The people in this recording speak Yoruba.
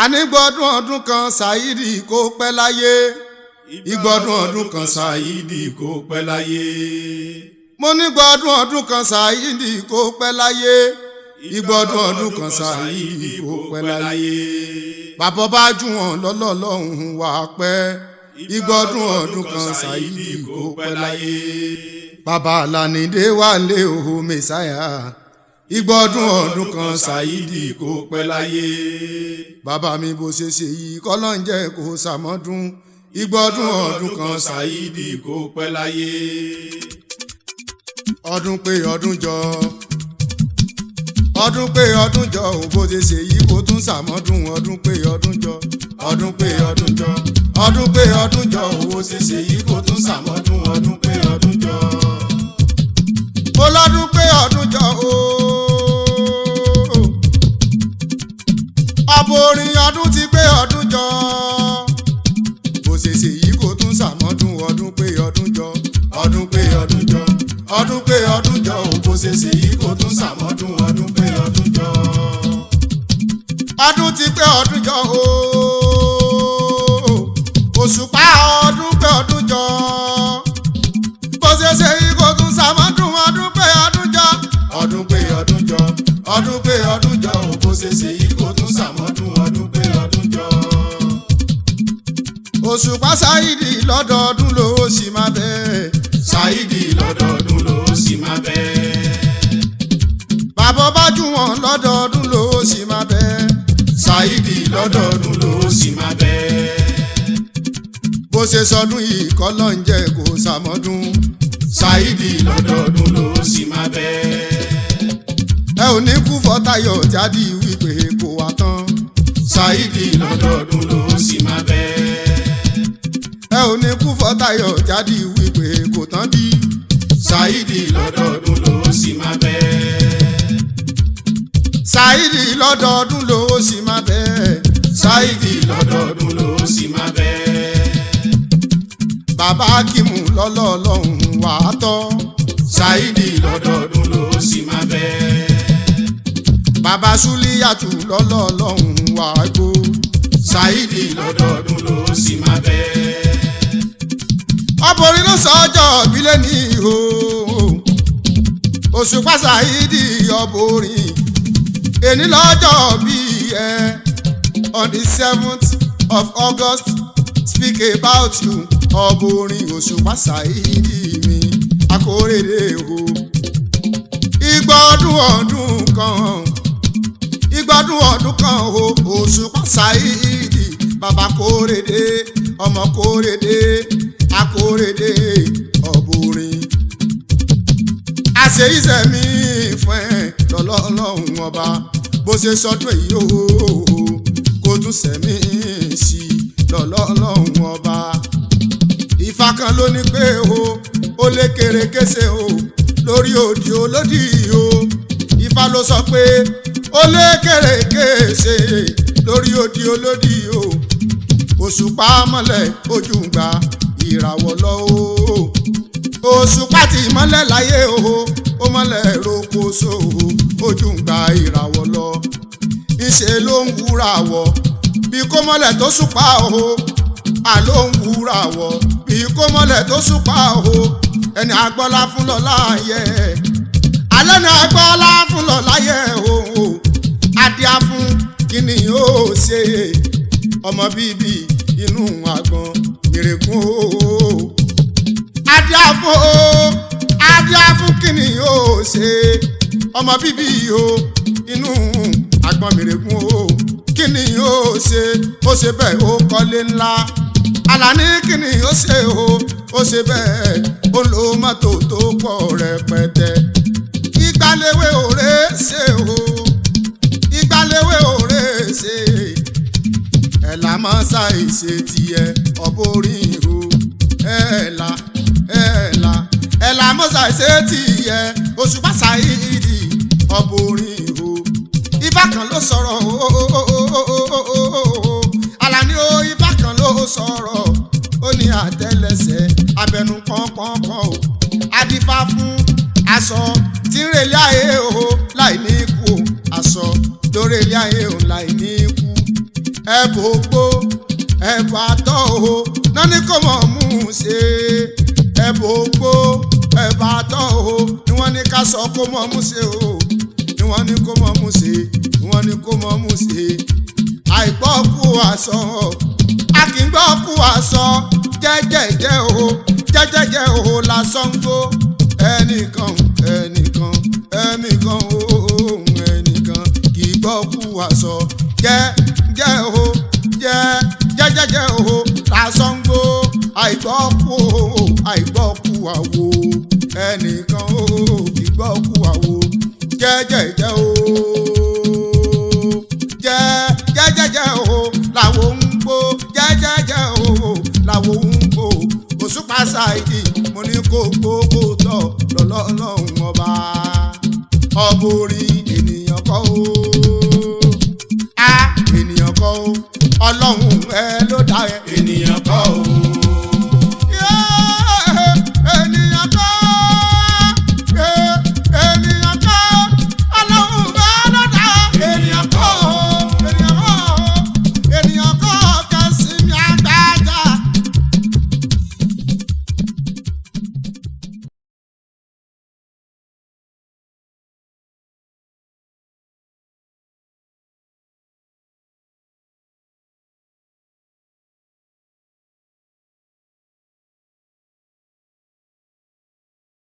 Ànígbọ́dún ọdún kan Saheed kó pẹ́ láyé. Ìgbọ́dún ọdún kan Saheed kó pẹ́ láyé. Mo ní gbọ́dún ọdún kan Saheed kó pẹ́ láyé. Ìgbọ́dún ọdún kan Saheed kó pẹ́ láyé. Bàbá bá jù wọ́n lọ́lọ́lọ́hún wà pẹ́. Ìgbọ́dún ọdún kan Saheed kó pẹ́ láyé. Bàbá Alani dé wálé o Mèsáyà. Ìgbọ́dún ọdún kan Saheed kó pẹ́ láyé. Bàbá mi bó ṣe ṣe yìí kọ́lọ́ ń jẹ́ kó sàmọ́dún. Ìgbọ́dún ọdún kan Saheed kó pẹ́ láyé. Ọdún pé ọdún jọ. Ọdún pé ọdún jọ ò bó ṣe ṣe yìí kó tún sàmọ́dún. Ọdún pé ọdún jọ. Ọdún pé ọdún jọ. Ọdún pé ọdún jọ ò bó ṣe ṣe yìí kó tún sàmọ́dún. Ọdún pé ọdún jọ. Mo lọ́dún pé ọdún jọ o. Ọ̀bọ orin ọdún ti pé ọdún jọ. Bó ṣe ṣe yìí kó tún sàmọ́dún. Ọdún pé ọdún jọ. Ọdún pé ọdún jọ. Ọdún pé ọdún jọ ò bó ṣe ṣe yìí kó tún sàmọ́dún. Ọdún pé ọdún jọ. Ọdún ti pé ọdún jọ o. Òṣùpá ọdún pé ọdún jọ. Bó ṣe ṣe yìí kó tún sàmọ́dún. Ọdún pé ọdún jọ. Ọdún pé ọdún jọ. Ọdún pé ọdún jọ ò bó ṣe ṣe yìí kó tún sàmọ́dún. Ọdún pé ọdún jọ. Òṣùpá Saheed lọ́dọọdún ló sì máa bẹ́ẹ̀. Saheed lọ́dọọdún ló sì máa bẹ́ẹ̀. Bàbá bá jù wọ́n lọ́dọọdún ló sì máa bẹ́ẹ̀. Saheed lọ́dọọdún ló sì máa bẹ́ẹ̀. Bó ṣe sọdún yìí kọ́lọ́ ń jẹ́ kó sàmọ́dún. Saheed lọ́dọọdún ló sì máa bẹ́ẹ̀. Ẹ ò ní kú fọ́tayọ̀ jáde wípé kò wá tán. Saheed lọ́dọọdún ló sì máa bẹ́ẹ̀. Ẹ ò ní kú fọ́tayọ̀ jáde wípé kò tán bí. Saheed lọ́dọọdún ló sì máa bẹ́ẹ̀. Saheed lọ́dọọdún ló sì máa bẹ́ẹ̀. Saheed lọ́dọọdún ló sì máa bẹ́ẹ̀. Bàbá Akimu lọ́lọ́ọ̀lọ́hún wà á tọ́. Saheed lọ́dọọdún ló sì máa bẹ́ẹ̀. Bàbá Suliyatu lọ́lọ́ọ̀lọ́hún wà á gbó. Saheed lọ́dọọdún ló sì máa bẹ́ẹ̀. Ọbọ̀rin ló sọ ọjọ́ ìbílẹ̀ ní ìhò. Òṣùpá Saheed ọbọ̀rin. Èní lọ́jọ́ bí ẹ. On the 7th of August, speak about you. Ọbọ̀rin Òṣùpá Saheed mi akórèdè o. Ìgbọ́dún ọdún kan. Ìgbọ́dún ọdún kan o. Òṣùpá Saheed bàbá kórèdè ọmọ kórèdè akórèdè ọbọ̀rin. Àṣẹ ìṣẹ̀mí fún ẹ lọ́lọ́run ọba bó ṣe sọdún èyí o kó tún sẹ̀mí sí lọ́lọ́run ọba. Ifá kan ló ní pé ó lé kérékése o lórí òdì olódì o. Ifá ló sọ pé ó lé kérékése lórí òdì olódì o. Òṣùpá mọ́lẹ̀ ojú gba ìràwọ̀ lọ o. Òṣùpá ti mọ́lẹ̀ láyé o ó mọ́lẹ̀ rokoṣo ojú gba ìràwọ̀ lọ. Ìṣe ló ń wúra wọ̀ bí kò mọ́lẹ̀ tó ṣùpá o. Àló ń wúra wọ̀ bí kò mọ́lẹ̀ tó ṣùpá o. Ẹni agbọ́lá fún lọ láàyè. Alẹ́ ni agbọ́lá fún lọ láyé o. Adíá fún kíni yóò ṣe ọmọ bíbí inú àgbọn mìrègùn o. Adíá fún kíni yóò ṣe ọmọ bíbí o inú àgbọn mìrègùn o. Kíni yóò ṣe ó ṣe bẹ́ẹ̀ ó kọ́lé ńlá. Alani kíni yóò ṣe ó ṣe bẹ́ẹ̀ ó lo mọ́tò tó pọ̀ rẹpẹtẹ. Ìgbàléwé òré ṣe o. Ìgbàléwé òré ṣe. Ẹ̀là máa ṣàìṣe tiẹ̀ ọbọ̀rin o. Ẹ̀là máa ṣàìṣe tiẹ̀ Òṣùpá Saheed ọbọ̀rin o. Ifá kan ló sọ̀rọ̀ Alani o. Ifá kan ló sọ̀rọ̀ ó ní àtẹ́lẹsẹ̀ abẹnú pọ́npọ́npọ́n o. Adífá fún aṣọ tí ń relé ayé o láì ní ikú o. Aṣọ tó relé ayé o láì ní ikú. ẹ̀bùn ògbó ẹ̀bùn àtọ́ o náà ní kò mọ̀ mú un ṣe ẹ̀bùn ògbó ẹ̀bùn àtọ́ o ni wọ́n ní ká sọ kó mọ̀ mú ṣe o ni wọ́n ní kó mọ̀ mú ṣe ni wọ́n ní kó mọ̀ mú ṣe àìgbọ́ kú àsọ a kì í gbọ́ kú àsọ jẹ́jẹ́jẹ́ o jẹ́jẹ́jẹ́ o lásán ń gbó ẹnìkan ẹnìkan ẹnìkan o ẹnìkan kì í gbọ́ kú àsọ jẹ́ o jẹ́jẹ́jẹ́ o lásán ń gbó àìgbọ́ kú o àìgbọ́ kú àwo ẹnìkan o kì í gbọ́ kú àwo jẹ́jẹ́jẹ́ o jẹ́jẹ́jẹ́ o làwọn ń gbó jẹ́jẹ́jẹ́ o làwọn ń gbó Òṣùpá Saheed mo ní kó gbogbo tọ̀ lọ́lọ́run ọba orí ènìyàn kọ́ o ènìyàn kọ́ o ọlọ́run ẹ ló dá ẹ ènìyàn kọ́ o.